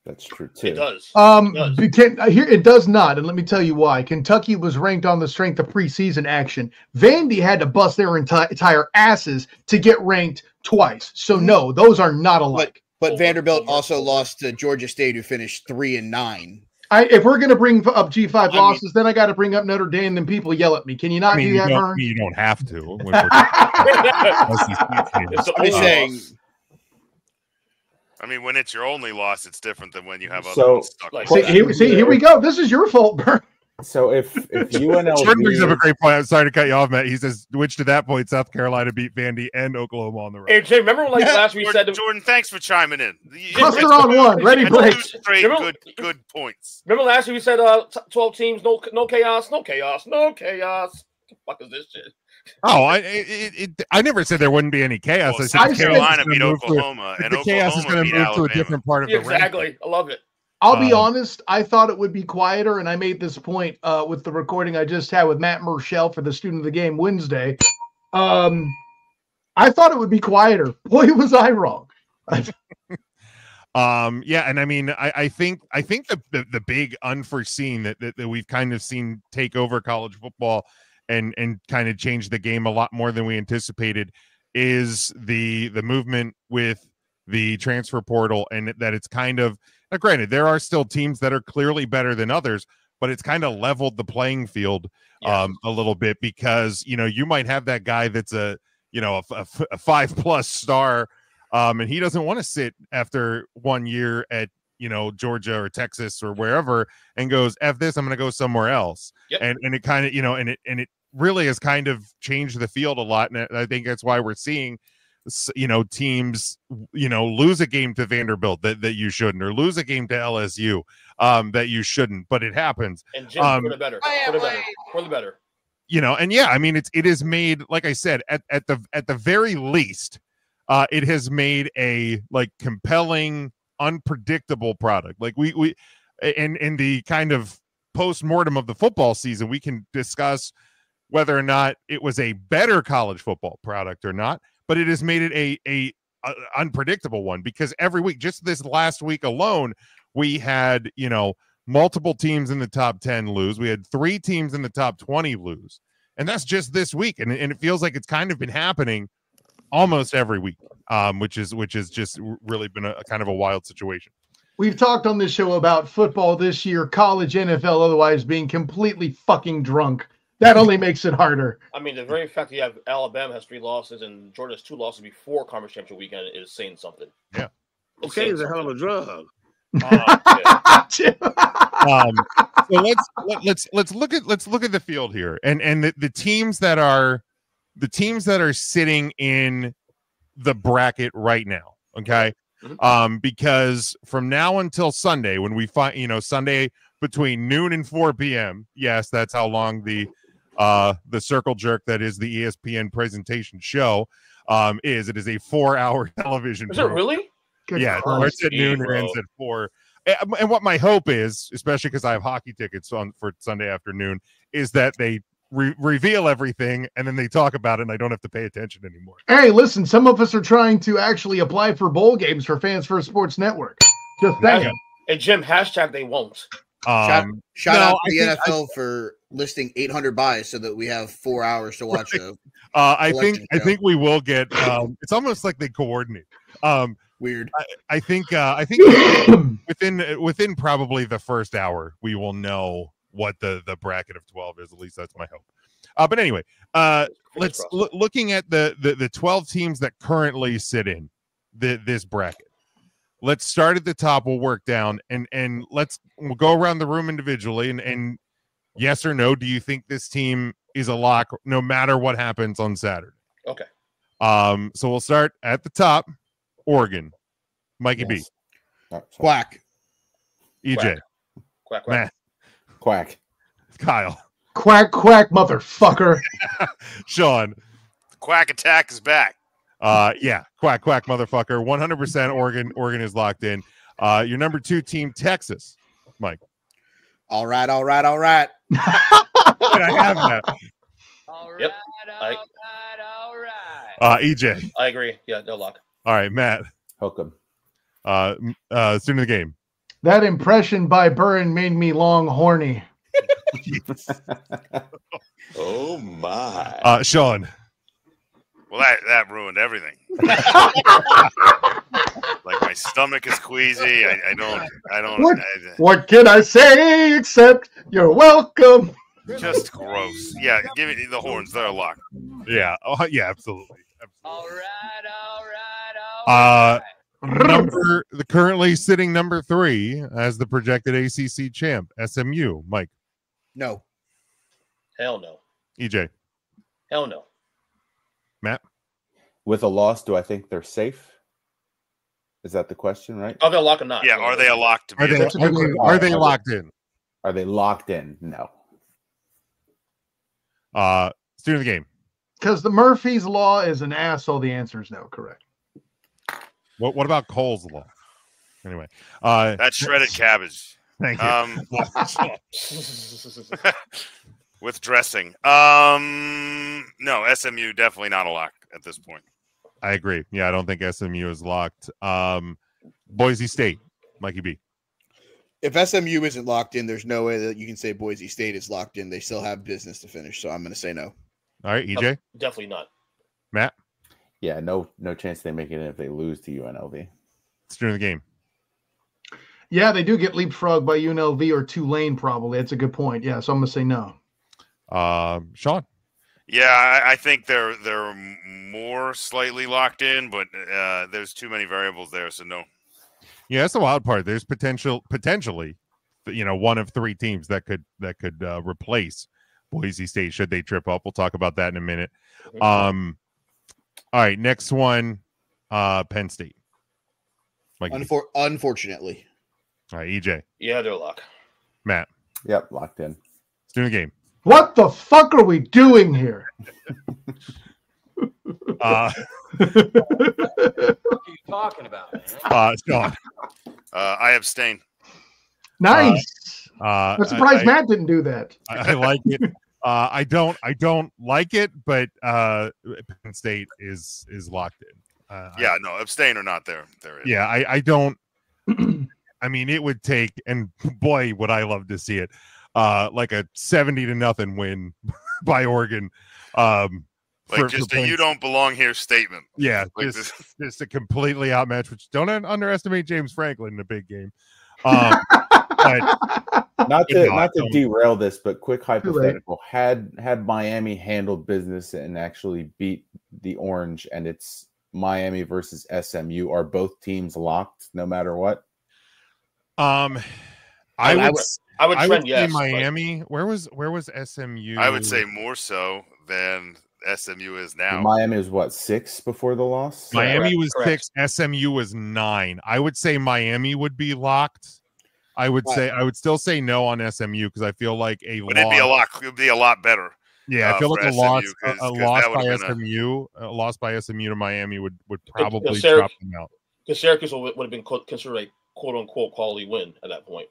[SPEAKER 3] That's true too.
[SPEAKER 6] It does.
[SPEAKER 4] It does not, and let me tell you why. Kentucky was ranked on the strength of preseason action. Vandy had to bust their entire asses to get ranked twice. So no, those are not alike.
[SPEAKER 2] But Vanderbilt also lost to Georgia State, who finished 3-9.
[SPEAKER 4] If we're going to bring up G5 losses, then I got to bring up Notre Dame. Then people yell at me. Can you not do that, Vern?
[SPEAKER 1] You don't have to.
[SPEAKER 2] I'm saying.
[SPEAKER 5] I mean, when it's your only loss, it's different than when you have
[SPEAKER 3] other
[SPEAKER 5] ones stuck.
[SPEAKER 4] Here we go. This is your fault, Bert.
[SPEAKER 3] So if UNLV
[SPEAKER 1] Jordan brings up a great point. I'm sorry to cut you off, Matt. He says, which to that point, South Carolina beat Vandy and Oklahoma on the road.
[SPEAKER 6] Hey, Jay, remember last week said
[SPEAKER 5] Jordan, thanks for chiming in.
[SPEAKER 4] Cluster on one, ready break.
[SPEAKER 5] Good points.
[SPEAKER 6] Remember last week we said 12 teams, no chaos. What the fuck is this shit?
[SPEAKER 1] Oh, I never said there wouldn't be any chaos.
[SPEAKER 5] Well, South Carolina beat Oklahoma, and
[SPEAKER 1] the chaos is going to move to a different part of the
[SPEAKER 6] Exactly. I love it.
[SPEAKER 4] I'll be honest. I thought it would be quieter, and I made this point with the recording I just had with Matt Murschel for the Student of the Game Wednesday. I thought it would be quieter. Boy, was I wrong.
[SPEAKER 1] Yeah, and I mean, I think the big unforeseen that we've kind of seen take over college football and kind of change the game a lot more than we anticipated is the movement with the transfer portal, and that it's kind of, now granted, there are still teams that are clearly better than others, but it's kind of leveled the playing field a little bit, because you might have that guy that's a 5+ star, and he doesn't want to sit after 1 year at Georgia or Texas or wherever and goes, F this, I'm going to go somewhere else.
[SPEAKER 6] Yep.
[SPEAKER 1] And it kind of, and it really has kind of changed the field a lot. And I think that's why we're seeing, teams, lose a game to Vanderbilt that you shouldn't, or lose a game to LSU that you shouldn't, but it happens.
[SPEAKER 6] And Jim, for the better.
[SPEAKER 1] And yeah, I mean, it is made, like I said, at the very least, it has made a compelling, unpredictable product. Like we in the kind of post-mortem of the football season, we can discuss whether or not it was a better college football product or not, but it has made it a unpredictable one, because every week, just this last week alone, we had multiple teams in the top 10 lose. We had 3 teams in the top 20 lose, and that's just this week, and it feels like it's kind of been happening almost every week, which is just really been a kind of a wild situation.
[SPEAKER 4] We've talked on this show about football this year, college, NFL, otherwise being completely fucking drunk That only makes it harder.
[SPEAKER 6] I mean, the very fact that you have Alabama has 3 losses and Georgia has 2 losses before Conference Championship weekend is saying something.
[SPEAKER 1] Yeah.
[SPEAKER 7] Okay, it's a hell of a drug.
[SPEAKER 1] So let's look at the field here, and the teams that are sitting in the bracket right now. Okay, because from now until Sunday, when we find Sunday between noon and 4 p.m. Yes, that's how long the circle jerk that is the ESPN presentation show is. It is a 4-hour television.
[SPEAKER 6] Is it really?
[SPEAKER 4] Good
[SPEAKER 1] yeah, it starts at noon and ends at 4. And what my hope is, especially because I have hockey tickets for Sunday afternoon, is that they reveal everything and then they talk about it and I don't have to pay attention anymore.
[SPEAKER 4] Hey, listen, some of us are trying to actually apply for bowl games for Fans First Sports Network. Just saying.
[SPEAKER 6] And Jim, hashtag they won't.
[SPEAKER 2] Shout out to the NFL for listing 800 buys so that we have 4 hours to watch a
[SPEAKER 1] I think we will get it's almost like they coordinate.
[SPEAKER 2] Weird.
[SPEAKER 1] I think within probably the first hour we will know what the bracket of 12 is. At least that's my hope. But anyway, let's looking at the 12 teams that currently sit in this bracket. Let's start at the top. We'll work down and we'll go around the room individually and yes or no. Do you think this team is a lock no matter what happens on Saturday?
[SPEAKER 6] Okay.
[SPEAKER 1] So we'll start at the top. Oregon, Mikey B.
[SPEAKER 2] Quack.
[SPEAKER 1] EJ.
[SPEAKER 6] Quack.
[SPEAKER 1] Matt.
[SPEAKER 3] Quack.
[SPEAKER 1] Kyle.
[SPEAKER 4] Quack, motherfucker.
[SPEAKER 1] Sean.
[SPEAKER 5] Quack attack is back.
[SPEAKER 1] Yeah, quack, motherfucker. 100% Oregon is locked in. Your number 2 team, Texas, Mike.
[SPEAKER 2] All right.
[SPEAKER 1] I have that.
[SPEAKER 6] All right.
[SPEAKER 1] EJ.
[SPEAKER 6] I agree. Yeah, no lock.
[SPEAKER 1] All right, Matt.
[SPEAKER 3] Hook 'em.
[SPEAKER 1] Student of the game.
[SPEAKER 4] That impression by Burren made me long horny.
[SPEAKER 7] Oh my.
[SPEAKER 1] Sean.
[SPEAKER 5] Well, that ruined everything. Like my stomach is queasy. I don't.
[SPEAKER 4] What can I say except you're welcome?
[SPEAKER 5] Just gross. Yeah, give me the horns. They're locked.
[SPEAKER 1] Yeah. Oh, yeah. Absolutely.
[SPEAKER 8] All right.
[SPEAKER 1] Currently sitting number 3 as the projected ACC champ, SMU. Mike.
[SPEAKER 2] No.
[SPEAKER 6] Hell no.
[SPEAKER 1] EJ.
[SPEAKER 6] Hell no.
[SPEAKER 1] Matt.
[SPEAKER 3] With a loss, do I think they're safe? Is that the question, right?
[SPEAKER 6] Are they a lock or not?
[SPEAKER 5] Yeah, are they a lock to be?
[SPEAKER 1] Are they locked in?
[SPEAKER 3] Are they locked in? No.
[SPEAKER 1] Student of the game.
[SPEAKER 4] Because the Murphy's Law is an asshole. The answer is no. Correct.
[SPEAKER 1] What about Cole's Law? Anyway,
[SPEAKER 5] that's shredded cabbage.
[SPEAKER 1] Thank you.
[SPEAKER 5] With dressing. No, SMU definitely not a lock at this point.
[SPEAKER 1] I agree. Yeah, I don't think SMU is locked. Boise State, Mikey B.
[SPEAKER 2] If SMU isn't locked in, there's no way that you can say Boise State is locked in. They still have business to finish, so I'm going to say no.
[SPEAKER 1] All right, EJ.
[SPEAKER 6] Definitely not.
[SPEAKER 1] Matt.
[SPEAKER 3] Yeah, no chance they make it in if they lose to UNLV.
[SPEAKER 1] It's during the game.
[SPEAKER 4] Yeah, they do get leapfrogged by UNLV or Tulane, probably. That's a good point. Yeah, so I'm going to say no.
[SPEAKER 1] Sean.
[SPEAKER 5] Yeah, I think they're more slightly locked in, but there's too many variables there, so no.
[SPEAKER 1] Yeah, that's the wild part. There's potentially, one of 3 teams that could replace Boise State should they trip up. We'll talk about that in a minute. All right, next one, Penn State.
[SPEAKER 2] Unfortunately.
[SPEAKER 1] All right, EJ.
[SPEAKER 6] Yeah, they're locked.
[SPEAKER 1] Matt.
[SPEAKER 3] Yep, locked in.
[SPEAKER 1] Let's do the game.
[SPEAKER 4] What the fuck are we doing here?
[SPEAKER 8] What are you talking about, man?
[SPEAKER 1] Sean.
[SPEAKER 5] I abstain.
[SPEAKER 4] Nice. I'm surprised Matt didn't do that.
[SPEAKER 1] I like it. I don't like it, but Penn State is locked in.
[SPEAKER 5] No, abstain or not there. There is.
[SPEAKER 1] Yeah, I don't. I mean, it would take, and boy, would I love to see it, like a 70-0 win by Oregon.
[SPEAKER 5] You don't belong here statement.
[SPEAKER 1] Yeah,
[SPEAKER 5] like
[SPEAKER 1] just a completely outmatch. Which don't underestimate James Franklin in a big game. But
[SPEAKER 3] not to derail this, but quick hypothetical: had Miami handled business and actually beat the Orange, and it's Miami versus SMU, are both teams locked no matter what?
[SPEAKER 1] I would
[SPEAKER 6] trend
[SPEAKER 1] say
[SPEAKER 6] yes,
[SPEAKER 1] Miami. Where was SMU?
[SPEAKER 5] I would say more so than SMU is now.
[SPEAKER 3] Miami was what, 6 before the loss?
[SPEAKER 1] Miami was 6. SMU was 9. I would say Miami would be locked. I would still say no on SMU because I feel like it'd
[SPEAKER 5] be a lot better.
[SPEAKER 1] Yeah, I feel like a loss by SMU to Miami would probably drop them out.
[SPEAKER 6] Because Syracuse would have been considered a quote unquote quality win at that point.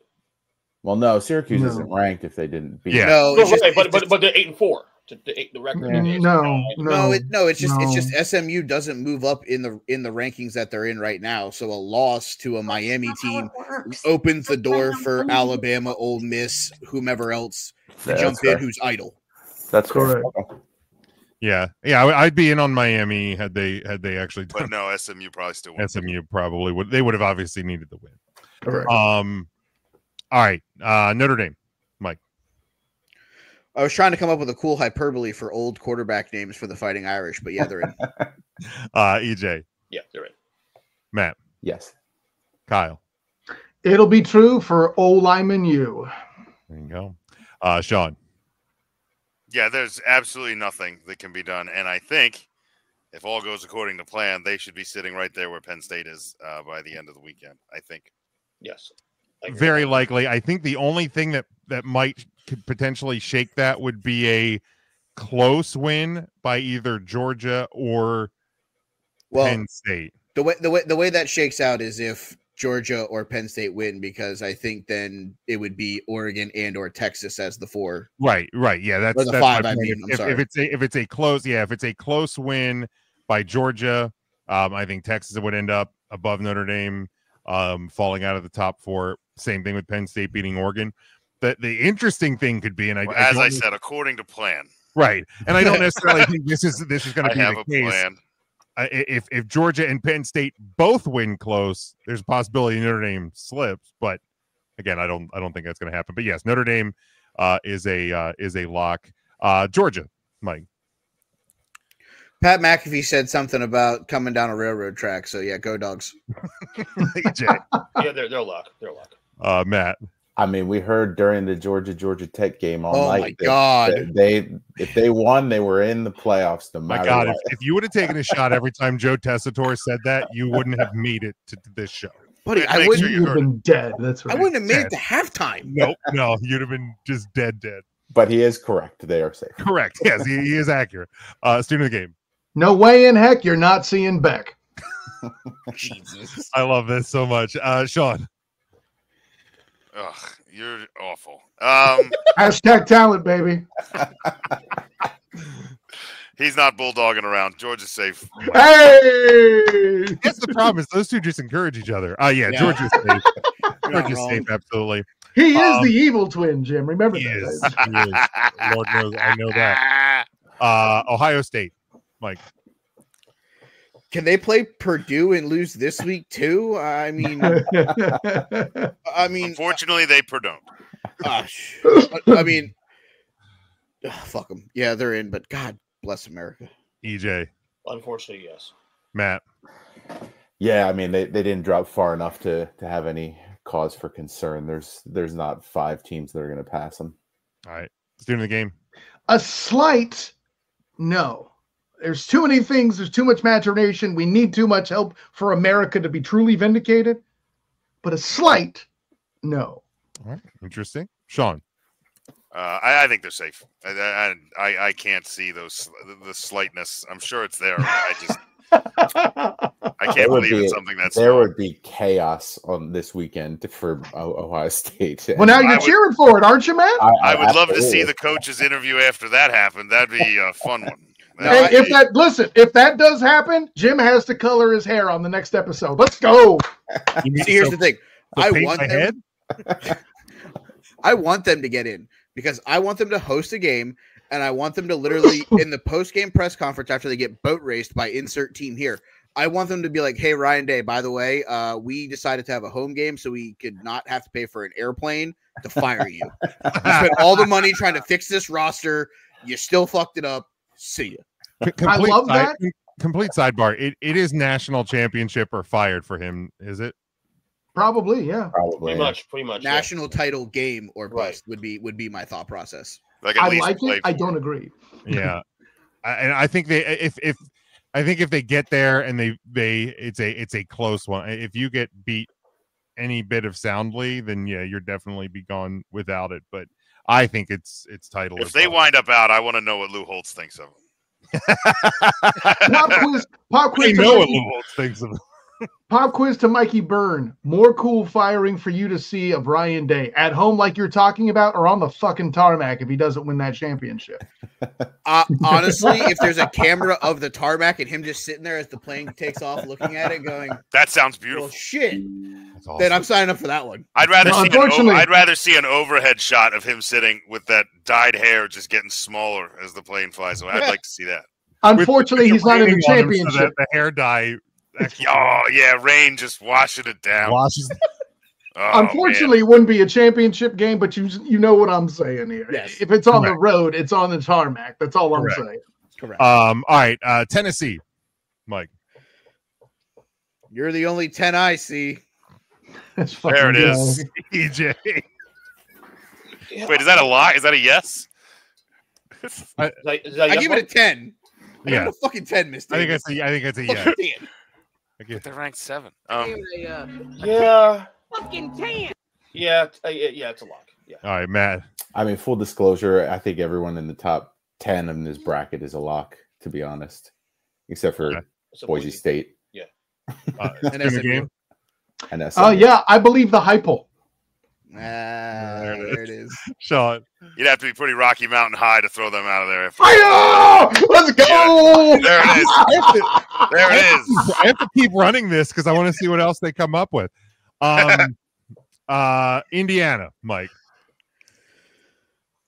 [SPEAKER 3] Well, no, Syracuse isn't ranked if they didn't beat.
[SPEAKER 1] Yeah,
[SPEAKER 6] but they're 8-4. The record.
[SPEAKER 2] It's just SMU doesn't move up in the rankings that they're in right now. So a loss to a Miami team opens the door for Alabama, Ole Miss, whomever else to jump in who's idle.
[SPEAKER 3] That's correct.
[SPEAKER 1] Yeah, I'd be in on Miami had they actually done.
[SPEAKER 5] But no, SMU probably still wins.
[SPEAKER 1] SMU probably would. They would have obviously needed the win.
[SPEAKER 2] Correct.
[SPEAKER 1] All right, Notre Dame, Mike.
[SPEAKER 2] I was trying to come up with a cool hyperbole for old quarterback names for the Fighting Irish, but yeah, they're in.
[SPEAKER 1] EJ.
[SPEAKER 6] Yeah, they're in.
[SPEAKER 1] Matt.
[SPEAKER 3] Yes.
[SPEAKER 1] Kyle.
[SPEAKER 4] It'll be true for old Lyman U.
[SPEAKER 1] There you go. Sean.
[SPEAKER 5] Yeah, there's absolutely nothing that can be done. And I think if all goes according to plan, they should be sitting right there where Penn State is by the end of the weekend, I think.
[SPEAKER 6] Yes.
[SPEAKER 1] Very likely. I think the only thing that could potentially shake that would be a close win by either Georgia or Penn State.
[SPEAKER 2] The way that shakes out is if Georgia or Penn State win, because I think then it would be Oregon and or Texas as the 4.
[SPEAKER 1] Right. Yeah, that's
[SPEAKER 2] the
[SPEAKER 1] that's
[SPEAKER 2] 5.
[SPEAKER 1] If it's a close win by Georgia, I think Texas would end up above Notre Dame, falling out of the top 4. Same thing with Penn State beating Oregon. The interesting thing could be, and I
[SPEAKER 5] said, according to plan,
[SPEAKER 1] right? And I don't necessarily think this is going to be the case.
[SPEAKER 5] Plan.
[SPEAKER 1] If Georgia and Penn State both win close, there's a possibility Notre Dame slips. But again, I don't think that's going to happen. But yes, Notre Dame is a lock. Georgia, Mike.
[SPEAKER 2] Pat McAfee said something about coming down a railroad track. So yeah, go Dogs.
[SPEAKER 1] Jay.
[SPEAKER 6] Yeah, they're a lock. They're a lock.
[SPEAKER 1] Matt.
[SPEAKER 3] I mean, we heard during the Georgia Tech game all night.
[SPEAKER 2] Oh my God!
[SPEAKER 3] If they won, they were in the playoffs. No matter
[SPEAKER 1] God,
[SPEAKER 3] what.
[SPEAKER 1] if you would have taken a shot every time Joe Tessitore said that, you wouldn't have made it to this show,
[SPEAKER 2] buddy. I wouldn't
[SPEAKER 4] have been dead. That's right.
[SPEAKER 2] I wouldn't have made it to halftime.
[SPEAKER 1] Nope, no, you'd have been just dead.
[SPEAKER 3] But he is correct. They are safe.
[SPEAKER 1] Correct. Yes, he is accurate. Student of the game.
[SPEAKER 4] No way in heck you're not seeing Beck.
[SPEAKER 2] Jesus,
[SPEAKER 1] I love this so much, Sean.
[SPEAKER 5] Ugh, you're awful.
[SPEAKER 4] Hashtag talent, baby.
[SPEAKER 5] He's not bulldogging around. Georgia's safe.
[SPEAKER 4] Hey!
[SPEAKER 1] That's the problem is those two just encourage each other. Yeah. Georgia's safe. Georgia's safe, absolutely.
[SPEAKER 4] He is the evil twin, Jim. Remember
[SPEAKER 1] He
[SPEAKER 4] that.
[SPEAKER 1] is. Lord knows, I know that. Ohio State, Mike.
[SPEAKER 2] Can they play Purdue and lose this week too? I mean,
[SPEAKER 5] unfortunately, they don't.
[SPEAKER 2] Gosh, fuck them. Yeah, they're in, but God bless America.
[SPEAKER 1] EJ.
[SPEAKER 6] Unfortunately, yes.
[SPEAKER 1] Matt.
[SPEAKER 3] Yeah, I mean they didn't drop far enough to have any cause for concern. There's not 5 teams that are going to pass them.
[SPEAKER 1] All right, student of the game.
[SPEAKER 4] A slight no. There's too many things. There's too much maturation. We need too much help for America to be truly vindicated. But a slight no.
[SPEAKER 1] All right, interesting. Sean.
[SPEAKER 5] I think they're safe. I can't see the slightness. I'm sure it's there. I can't believe it's something that's
[SPEAKER 3] there would be chaos on this weekend for Ohio State.
[SPEAKER 4] Well, now you're cheering for it, aren't you, Matt?
[SPEAKER 5] I would love to see the coach's interview after that happened. That'd be a fun one.
[SPEAKER 4] Hey, if that does happen, Jim has to color his hair on the next episode. Let's go.
[SPEAKER 2] See, here's the thing. I want them to get in because I want them to host a game, and I want them to literally in the post-game press conference after they get boat raced by insert team here. I want them to be like, hey, Ryan Day, by the way, we decided to have a home game so we could not have to pay for an airplane to fire you. You spent all the money trying to fix this roster. You still fucked it up. See ya.
[SPEAKER 4] I love that.
[SPEAKER 1] Complete sidebar. It is national championship or fired for him, is it?
[SPEAKER 4] Probably, yeah.
[SPEAKER 3] Probably.
[SPEAKER 6] Pretty much.
[SPEAKER 2] National title game or bust would be my thought process.
[SPEAKER 5] Like
[SPEAKER 4] I like it. I don't agree.
[SPEAKER 1] Yeah. And I think if they get there and it's a close one. If you get beat any bit of soundly, then yeah, you're definitely be gone without it. But I think it's title.
[SPEAKER 5] If they wind up out, I want to know what Lou Holtz thinks of them.
[SPEAKER 4] Pop quiz.
[SPEAKER 1] I know what Lou Holtz thinks of them.
[SPEAKER 4] Pop quiz to Mikey Byrne. More cool firing for you to see of Ryan Day at home, like you're talking about, or on the fucking tarmac if he doesn't win that championship.
[SPEAKER 2] Honestly, if there's a camera of the tarmac and him just sitting there as the plane takes off, looking at it, going,
[SPEAKER 5] that sounds beautiful.
[SPEAKER 2] Well, shit.
[SPEAKER 1] Awesome.
[SPEAKER 2] Then I'm signing up for that one.
[SPEAKER 5] I'd rather see an overhead shot of him sitting with that dyed hair just getting smaller as the plane flies away. I'd like to see that.
[SPEAKER 4] Unfortunately, he's not in the championship.
[SPEAKER 1] So that the hair dye.
[SPEAKER 5] Oh yeah, rain just washing it down.
[SPEAKER 1] Oh,
[SPEAKER 4] unfortunately, it wouldn't be a championship game, but you know what I'm saying here.
[SPEAKER 2] Yes.
[SPEAKER 4] If it's on the road, it's on the tarmac. That's all I'm saying.
[SPEAKER 2] Correct.
[SPEAKER 1] All right, Tennessee, Mike.
[SPEAKER 2] You're the only 10 I see.
[SPEAKER 5] There it is.
[SPEAKER 1] EJ.
[SPEAKER 5] Wait, is that a lie? Is that a yes?
[SPEAKER 2] I give it a 10. I give it a fucking 10, Miss Davis.
[SPEAKER 1] I think it's a yes.
[SPEAKER 5] But they're ranked 7.
[SPEAKER 6] Yeah.
[SPEAKER 8] Fucking 10.
[SPEAKER 6] Yeah, it's a lock. Yeah.
[SPEAKER 1] All right, Matt.
[SPEAKER 3] I mean, full disclosure, I think everyone in the top 10 in this bracket is a lock, to be honest, except for Boise State.
[SPEAKER 6] Yeah.
[SPEAKER 2] And SMU.
[SPEAKER 3] And SMU.
[SPEAKER 4] Yeah, I believe the hypo.
[SPEAKER 2] There it is.
[SPEAKER 1] Sean.
[SPEAKER 5] You'd have to be pretty Rocky Mountain high to throw them out of there.
[SPEAKER 4] Let's go!
[SPEAKER 5] There it is. There it is.
[SPEAKER 1] I have to keep running this because I want to see what else they come up with. Indiana, Mike.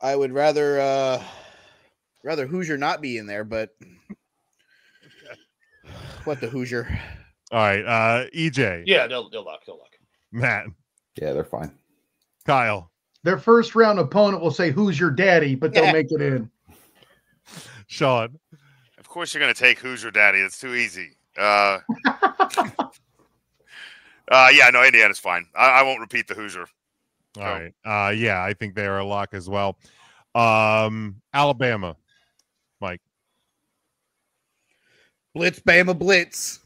[SPEAKER 2] I would rather Hoosier not be in there, but what the Hoosier?
[SPEAKER 1] All right, EJ.
[SPEAKER 6] Yeah, they'll lock.
[SPEAKER 1] Matt.
[SPEAKER 3] Yeah, they're fine.
[SPEAKER 1] Kyle.
[SPEAKER 4] Their first round opponent will say, "Who's your daddy?" But they'll make it in.
[SPEAKER 1] Sean.
[SPEAKER 5] Of course, you're going to take Hoosier Daddy. It's too easy. Yeah, no, Indiana's fine. I won't repeat the Hoosier.
[SPEAKER 1] All right. Yeah, I think they are a lock as well. Alabama, Mike.
[SPEAKER 2] Blitz, Bama, Blitz.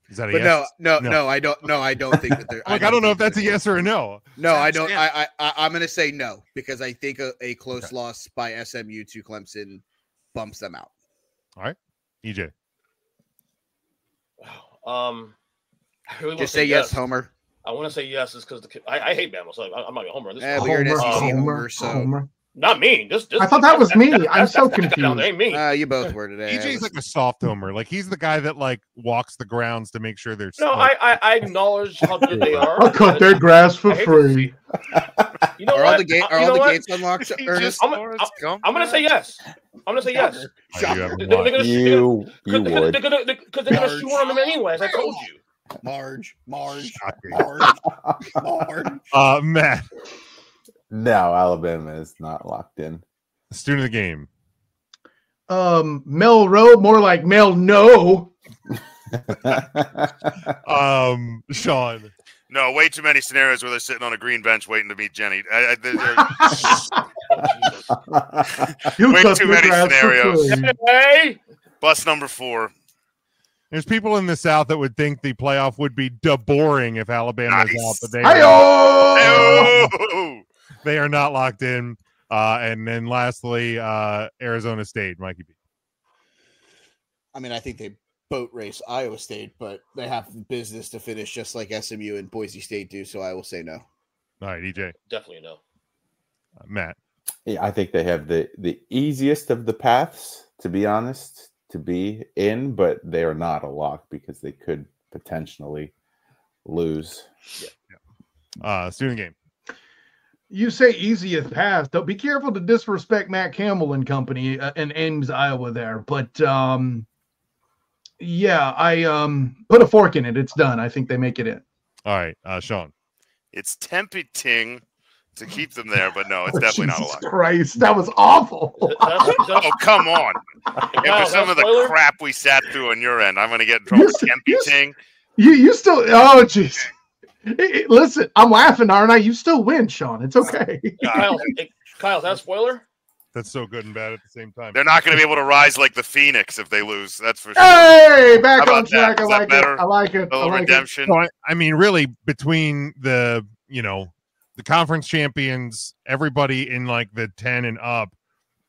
[SPEAKER 1] Is that a
[SPEAKER 2] but
[SPEAKER 1] yes?
[SPEAKER 2] No, I don't. No, I don't think that they're.
[SPEAKER 1] I don't know if that's a yes or a no.
[SPEAKER 2] No, I don't. I'm going to say no because I think a close loss by SMU to Clemson bumps them out.
[SPEAKER 1] All right, EJ.
[SPEAKER 6] Wow. I really
[SPEAKER 2] just say yes, Homer.
[SPEAKER 6] I want to say yes, is because I hate Bama, so I'm not a Homer.
[SPEAKER 2] But you're an SEC Homer, so.
[SPEAKER 4] Homer.
[SPEAKER 6] Not me.
[SPEAKER 4] I thought that was me. I'm so confused.
[SPEAKER 6] Ain't me.
[SPEAKER 2] You both were today.
[SPEAKER 1] EJ's like a soft Homer. Like he's the guy that like walks the grounds to make sure they're.
[SPEAKER 6] No, I acknowledge how good they are.
[SPEAKER 4] I'll cut their grass for free.
[SPEAKER 2] You know, are all the gates unlocked? Ernest,
[SPEAKER 6] I'm gonna say yes. I'm gonna say yes.
[SPEAKER 3] You would
[SPEAKER 6] because they're gonna shoot on them anyway. As I told you.
[SPEAKER 2] Marge.
[SPEAKER 1] Matt.
[SPEAKER 3] No, Alabama is not locked in.
[SPEAKER 1] Student of the game.
[SPEAKER 4] Mel Rowe, more like Mel No.
[SPEAKER 1] Sean.
[SPEAKER 5] No, way too many scenarios where they're sitting on a green bench waiting to meet Jenny. Way too many scenarios.
[SPEAKER 6] Hey!
[SPEAKER 5] Bus number 4.
[SPEAKER 1] There's people in the South that would think the playoff would be boring if Alabama is out, but they are not locked in. And then lastly, Arizona State, Mikey B.
[SPEAKER 2] I mean, I think they boat race Iowa State, but they have business to finish just like SMU and Boise State do, so I will say no.
[SPEAKER 1] All right, EJ.
[SPEAKER 6] Definitely no.
[SPEAKER 1] Matt.
[SPEAKER 3] Yeah, I think they have the easiest of the paths, to be honest, to be in, but they are not a lock because they could potentially lose.
[SPEAKER 1] Student game.
[SPEAKER 4] You say easiest path. Don't be careful to disrespect Matt Campbell and company in Ames, Iowa there. But Yeah, I put a fork in it. It's done. I think they make it in.
[SPEAKER 1] All right, Sean.
[SPEAKER 5] It's tempting to keep them there, but no, it's definitely not a
[SPEAKER 4] Jesus
[SPEAKER 5] lot.
[SPEAKER 4] Christ, that was awful.
[SPEAKER 5] Oh, come on. After some of the crap we sat through on your end, I'm going to get in trouble. Tempting.
[SPEAKER 4] You still, oh, jeez. Listen, I'm laughing, aren't I? You still win, Sean. It's okay.
[SPEAKER 6] Kyle, is that a spoiler?
[SPEAKER 1] That's so good and bad at the same time.
[SPEAKER 5] They're not going to be able to rise like the Phoenix if they lose. That's for sure.
[SPEAKER 4] Hey, back on track. I like it. I like it.
[SPEAKER 5] A little redemption.
[SPEAKER 1] So, I mean, really, between the the conference champions, everybody in like the 10 and up,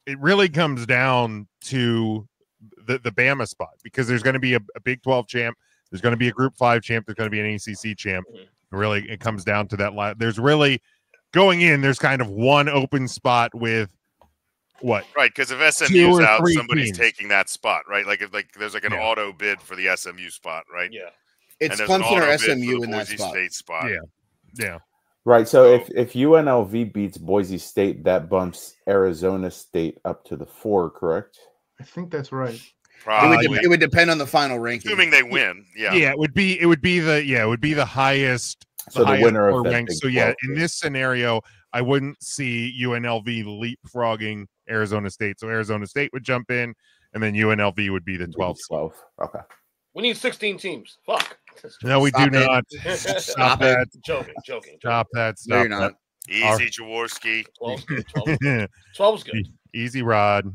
[SPEAKER 1] it really comes down to the Bama spot, because there's going to be a Big 12 champ, there's going to be a Group 5 champ, there's going to be an ACC champ. Really, it comes down to that. There's really going in. There's kind of one open spot with. What?
[SPEAKER 5] Right, because if SMU's out, somebody's taking that spot, right? Like if there's like an auto bid for the SMU spot, right?
[SPEAKER 6] Yeah,
[SPEAKER 2] it's Clemson or SMU in that spot.
[SPEAKER 5] State spot.
[SPEAKER 1] Yeah.
[SPEAKER 3] Right. So if UNLV beats Boise State, that bumps Arizona State up to the 4, correct?
[SPEAKER 4] I think that's right.
[SPEAKER 5] Probably.
[SPEAKER 2] It would depend on the final ranking.
[SPEAKER 5] Assuming they win. Yeah.
[SPEAKER 1] Yeah, it would be the highest.
[SPEAKER 3] So the winner of that
[SPEAKER 1] rank. So yeah, in this scenario, I wouldn't see UNLV leapfrogging Arizona State. So Arizona State would jump in, and then UNLV would be the 12th.
[SPEAKER 3] 12. Okay.
[SPEAKER 6] We need 16 teams. Fuck.
[SPEAKER 1] No, we do not.
[SPEAKER 2] Stop that.
[SPEAKER 6] Joking.
[SPEAKER 1] Stop that.
[SPEAKER 2] No, you're not.
[SPEAKER 5] Easy, Jaworski.
[SPEAKER 6] 12's good. 12's good.
[SPEAKER 1] Easy Rod.